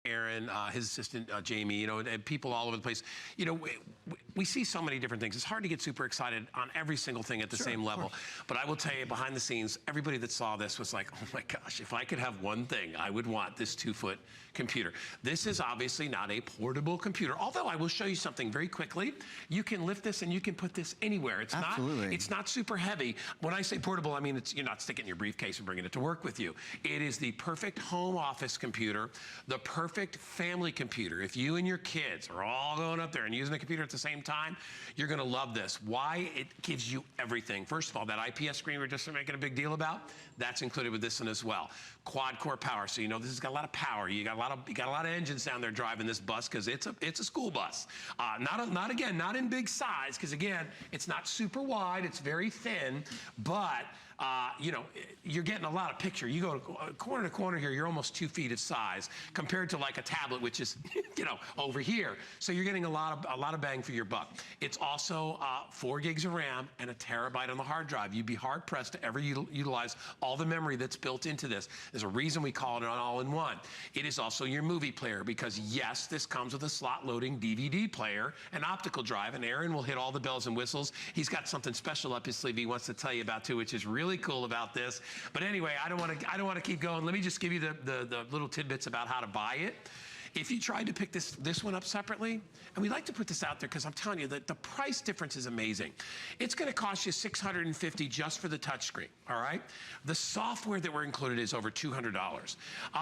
Aaron, his assistant, Jamie, you know, and people all over the place. You know, we see so many different things. It's hard to get super excited on every single thing at the same level. But I will tell you, behind the scenes, everybody that saw this was like, oh my gosh, if I could have one thing, I would want this 2-foot computer. This is obviously not a portable computer, although I will show you something very quickly. You can lift this and you can put this anywhere. It's not super heavy. When I say portable, I mean you're not sticking it in your briefcase and bringing it to work with you. It is the perfect home office computer, the perfect family computer. If you and your kids are all going up there and using the computer at the same time, you're gonna love this. Why? It gives you everything. First of all, that IPS screen we're just making a big deal about, that's included with this one as well. Quad-core power, so you know this has got a lot of power. You got a lot of engines down there driving this bus because it's a school bus. Not in big size, because again, it's not super wide, it's very thin, but you know, you're getting a lot of picture. You go corner to corner here, you're almost 2 feet of size compared to like a tablet, which is, you know, over here. So you're getting a lot of bang for your buck. It's also 4 gigs of RAM and 1 terabyte on the hard drive. You'd be hard pressed to ever utilize all the memory that's built into this. There's a reason we call it an all-in-one. It is also your movie player because yes, this comes with a slot loading DVD player, an optical drive, and Aaron will hit all the bells and whistles. He's got something special up his sleeve he wants to tell you about too, which is really cool about this. But anyway, I don't want to keep going. Let me just give you the little tidbits about how to buy it. If you tried to pick this one up separately, and we like to put this out there because I'm telling you that the price difference is amazing. It's going to cost you $650 just for the touchscreen, all right? The software that we're included is over $200.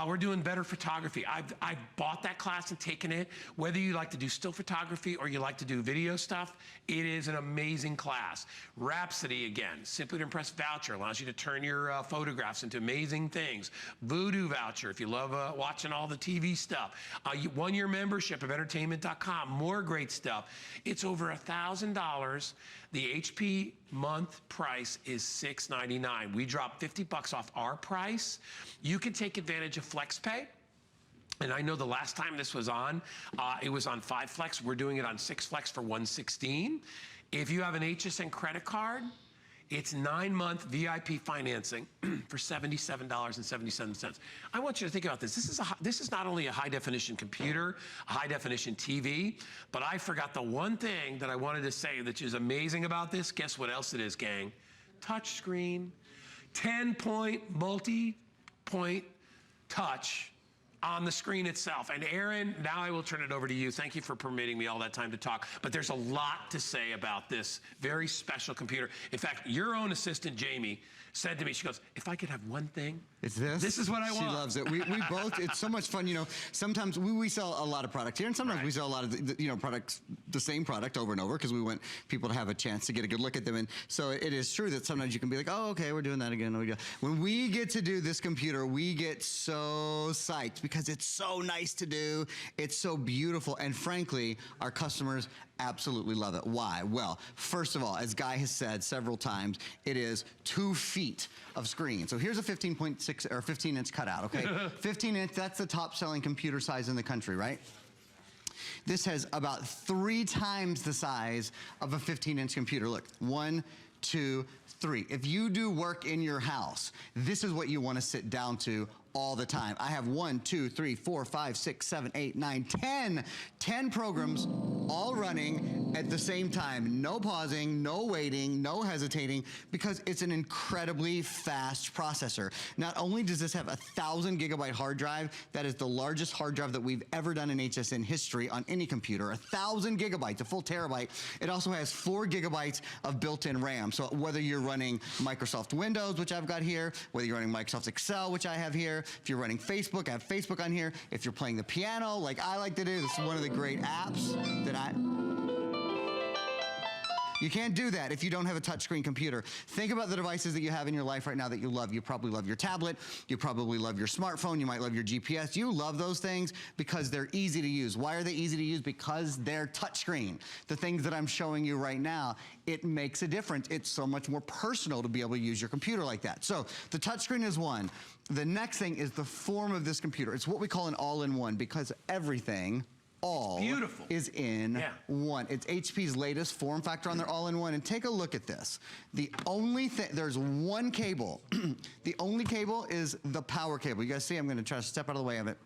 We're doing better photography. I've bought that class and taken it. Whether you like to do still photography or you like to do video stuff, it is an amazing class. Rhapsody, again, Simply to Impress voucher allows you to turn your photographs into amazing things. Voodoo voucher, if you love watching all the TV stuff. 1-year membership of entertainment.com, more great stuff. It's over $1,000. The HP month price is $699. We dropped 50 bucks off our price. You can take advantage of FlexPay. And I know the last time this was on, it was on 5 Flex. We're doing it on 6 Flex for $116. If you have an HSN card, it's 9-month VIP financing for $77.77. I want you to think about this. This is not only a high-definition computer, a high-definition TV, but I forgot the one thing that I wanted to say that is amazing about this. Guess what else it is, gang? Touch screen, 10-point, multi-point touch on the screen itself. And Aaron, now I will turn it over to you. Thank you for permitting me all that time to talk. But there's a lot to say about this very special computer. In fact, your own assistant, Jamie, said to me, she goes, if I could have one thing, it's this. This is what I want. She loves it. We both, it's so much fun. You know, sometimes we sell a lot of product here, and sometimes we sell a lot of, you know, products, the same product over and over, because we want people to have a chance to get a good look at them. And so it is true that sometimes you can be like, oh, okay, we're doing that again. When we get to do this computer, we get so psyched because it's so nice to do. It's so beautiful. And frankly, our customers absolutely love it. Why? Well, first of all, as Guy has said several times, it is 2 feet of screen. So here's a 15.6 or 15-inch cutout, okay? 15-inch, that's the top selling computer size in the country, right? This has about 3 times the size of a 15-inch computer. Look, 1, 2, 3. If you do work in your house, this is what you want to sit down to all the time. I have 1, 2, 3, 4, 5, 6, 7, 8, 9, 10 programs all running at the same time. No pausing, no waiting, no hesitating, because it's an incredibly fast processor. Not only does this have a 1,000 gigabyte hard drive, that is the largest hard drive that we've ever done in HSN history on any computer, 1,000 gigabytes, a full terabyte. It also has 4 gigabytes of built-in RAM. So whether you're running Microsoft Windows, which I've got here, whether you're running Microsoft Excel, which I have here, if you're running Facebook, I have Facebook on here. If you're playing the piano, like I like to do, this is one of the great apps that you can't do that if you don't have a touchscreen computer. Think about the devices that you have in your life right now that you love. You probably love your tablet. You probably love your smartphone. You might love your GPS. You love those things because they're easy to use. Why are they easy to use? Because they're touchscreen. The things that I'm showing you right now, it makes a difference. It's so much more personal to be able to use your computer like that. So the touchscreen is one. The next thing is the form of this computer. It's what we call an all-in-one because everything is in one. It's HP's latest form factor on their all-in-one. And take a look at this. The only thing, there's one cable. The only cable is the power cable. You guys see, I'm gonna try to step out of the way of it.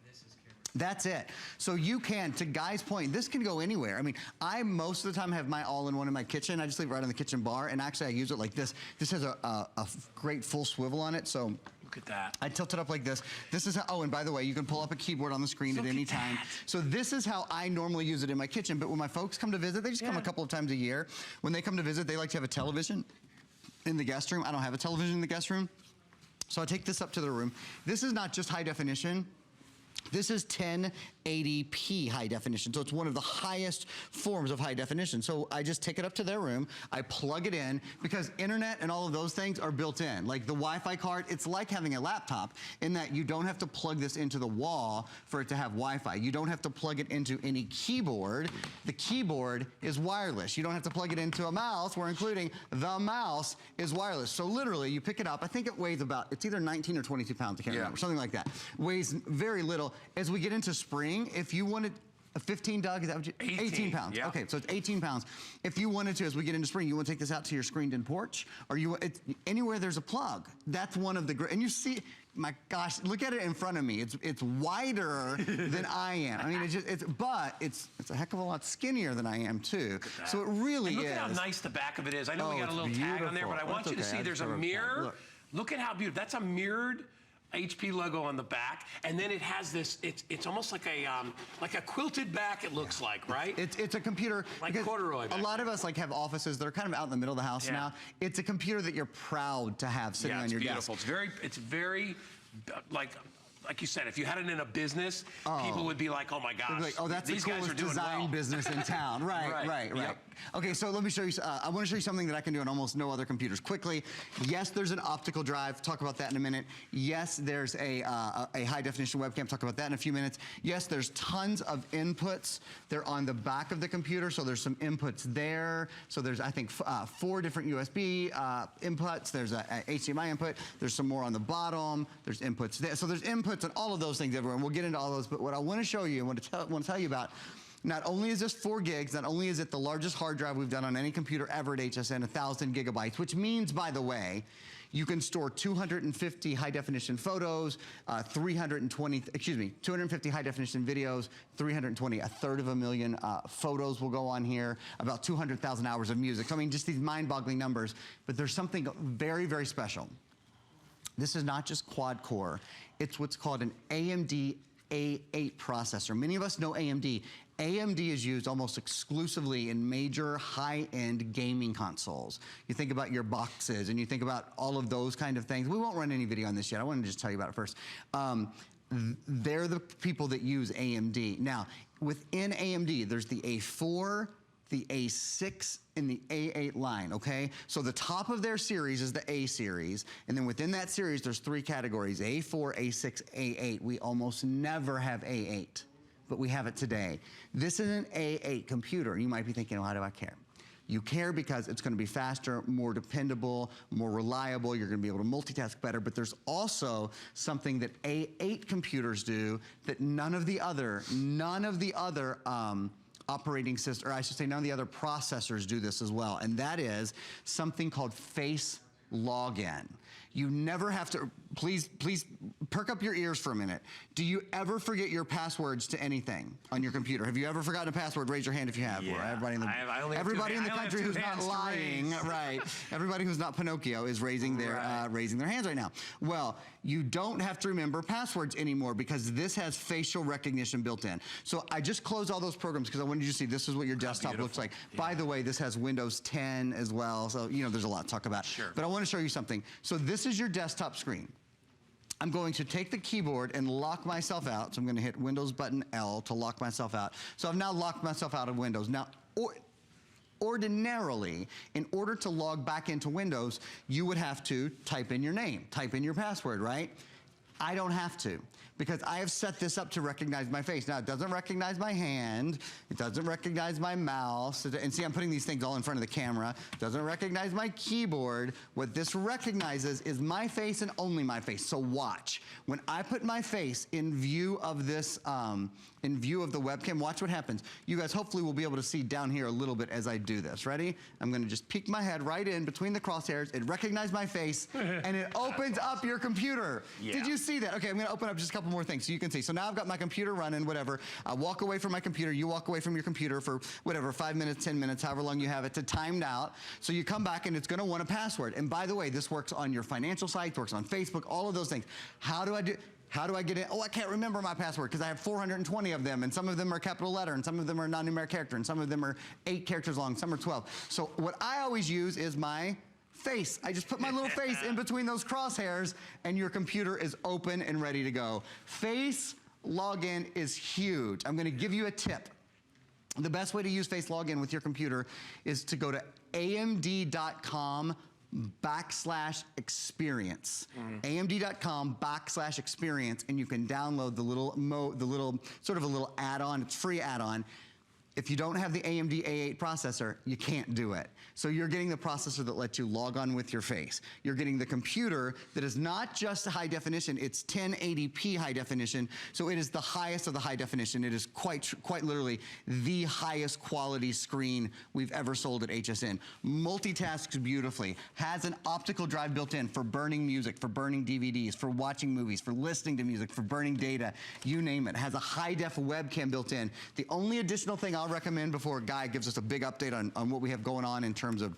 That's it. So you can, to Guy's point, this can go anywhere. I mean, I most of the time have my all-in-one in my kitchen. I just leave it right on the kitchen bar, and actually I use it like this. This has a great full swivel on it, so look at that. I tilt it up like this. This is how, oh, and by the way, you can pull up a keyboard on the screen at any time. So this is how I normally use it in my kitchen, but when my folks come to visit, they just come a couple of times a year. When they come to visit, they like to have a television in the guest room. I don't have a television in the guest room, so I take this up to their room. This is not just high definition. This is 1080p high definition, so it's one of the highest forms of high definition. So I just take it up to their room, I plug it in, because internet and all of those things are built in. Like the Wi-Fi card, it's like having a laptop in that you don't have to plug this into the wall for it to have Wi-Fi. You don't have to plug it into any keyboard. The keyboard is wireless. You don't have to plug it into a mouse. We're including the mouse is wireless. So literally, you pick it up. I think it weighs about, it's either 19 or 22 pounds, I can't remember, something like that. Weighs very little. As we get into spring, if you wanted a 15, Doug, is that what you, 18 pounds. Yeah. Okay, so it's 18 pounds. If you wanted to, as we get into spring, you want to take this out to your screened-in porch, or anywhere there's a plug. That's one of the great, and you see, my gosh, look at it in front of me. It's wider than I am. I mean, but it's a heck of a lot skinnier than I am too. So it really and is. Look at how nice the back of it is. I know we got a little tag on there, but I want you to see there's a mirror. Look at how beautiful. That's a mirrored HP logo on the back, and then it has this. It's almost like a quilted back. It looks like, right? It's a computer like corduroy. A lot of us like have offices that are kind of out in the middle of the house now. It's a computer that you're proud to have sitting on your desk. It's very like you said, if you had it in a business, people would be like, "Oh my gosh, like, oh, that's these the guys coolest are doing design business in town." Right. Yep. Okay, so let me show you. I want to show you something that I can do on almost no other computers. Quickly, yes, there's an optical drive. Talk about that in a minute. Yes, there's a high definition webcam. Talk about that in a few minutes. Yes, there's tons of inputs. They're on the back of the computer, so there's some inputs there. So there's, I think, 4 different USB inputs. There's a HDMI input. There's some more on the bottom. There's inputs there. So there's inputs and all of those things everywhere. And we'll get into all those. But what I want to show you and want to tell you about. Not only is this 4 gigs, not only is it the largest hard drive we've done on any computer ever at HSN, 1,000 gigabytes, which means, by the way, you can store 250 high-definition photos, 250 high-definition videos, 320, a third of a million photos will go on here, about 200,000 hours of music. So, I mean, just these mind-boggling numbers. But there's something very, very special. This is not just quad-core. It's what's called an AMD A8 processor. Many of us know AMD. AMD is used almost exclusively in major high-end gaming consoles. You think about your boxes and you think about all of those kind of things. We won't run any video on this yet. I want to just tell you about it first. They're the people that use AMD. Now, within AMD, there's the A4, the A6, and the A8 line, okay? So the top of their series is the A series, and then within that series, there's 3 categories, A4, A6, A8. We almost never have A8, but we have it today. This is an A8 computer. You might be thinking, well, how do I care? You care because it's going to be faster, more dependable, more reliable. You're going to be able to multitask better, but there's also something that A8 computers do that none of the other operating system, or I should say none of the other processors do this as well, and that is something called face login. You never have to, please perk up your ears for a minute. Do you ever forget your passwords to anything on your computer? Have you ever forgotten a password? Raise your hand if you have. Yeah. Everybody in the country who's not lying, right? Everybody who's not Pinocchio is raising their hands right now. Well, you don't have to remember passwords anymore because this has facial recognition built in. So I just closed all those programs because I wanted you to see this is what your desktop looks like. Yeah. By the way, this has Windows 10 as well, so you know there's a lot to talk about. Sure. But I want to show you something. So this is your desktop screen. I'm going to take the keyboard and lock myself out. So I'm going to hit Windows button L to lock myself out. So I've now locked myself out of Windows. Now, ordinarily, in order to log back into Windows, you would have to type in your name, type in your password, right? I don't have to, because I have set this up to recognize my face. Now, it doesn't recognize my hand, it doesn't recognize my mouse, and see, I'm putting these things all in front of the camera. It doesn't recognize my keyboard. What this recognizes is my face and only my face. So watch. When I put my face in view of this, in view of the webcam, watch what happens. You guys hopefully will be able to see down here a little bit as I do this. Ready? I'm gonna just peek my head right in between the crosshairs. It recognizes my face, and it opens up your computer. Yeah. Did you see that? Okay, I'm gonna open up just a couple couple more things so you can see. So now I've got my computer running, whatever. I walk away from my computer, you walk away from your computer for whatever, 5 minutes, 10 minutes, however long you have it to timed out. So you come back and it's gonna want a password. And by the way, this works on your financial sites, works on Facebook, all of those things. How do I get in? Oh, I can't remember my password because I have 420 of them, and some of them are capital letter, and some of them are non-numeric character, and some of them are 8 characters long, some are 12. So what I always use is my face. I just put my little face in between those crosshairs, and your computer is open and ready to go. Face login is huge. I'm gonna give you a tip. The best way to use face login with your computer is to go to amd.com/experience. amd.com/experience, and you can download the little sort of a little add-on. It's a free add-on. If you don't have the AMD A8 processor, you can't do it. So you're getting the processor that lets you log on with your face. You're getting the computer that is not just high definition, it's 1080p high definition. So it is the highest of the high definition. It is quite literally the highest quality screen we've ever sold at HSN. Multitasks beautifully, has an optical drive built in for burning music, for burning DVDs, for watching movies, for listening to music, for burning data, you name it. Has a high def webcam built in. The only additional thing I'll recommend before Guy gives us a big update on what we have going on in terms of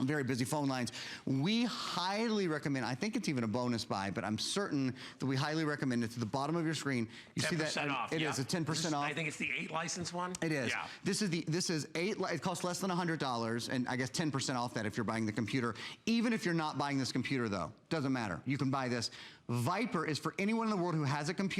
very busy phone lines, we highly recommend, I think it's even a bonus buy, but I'm certain that we highly recommend it. To the bottom of your screen, you see that? 10% off. It is a 10% off. I think it's the 8 license one. It is. Yeah. This is 8, it costs less than $100, and I guess 10% off that if you're buying the computer. Even if you're not buying this computer though, doesn't matter. You can buy this. Viper is for anyone in the world who has a computer.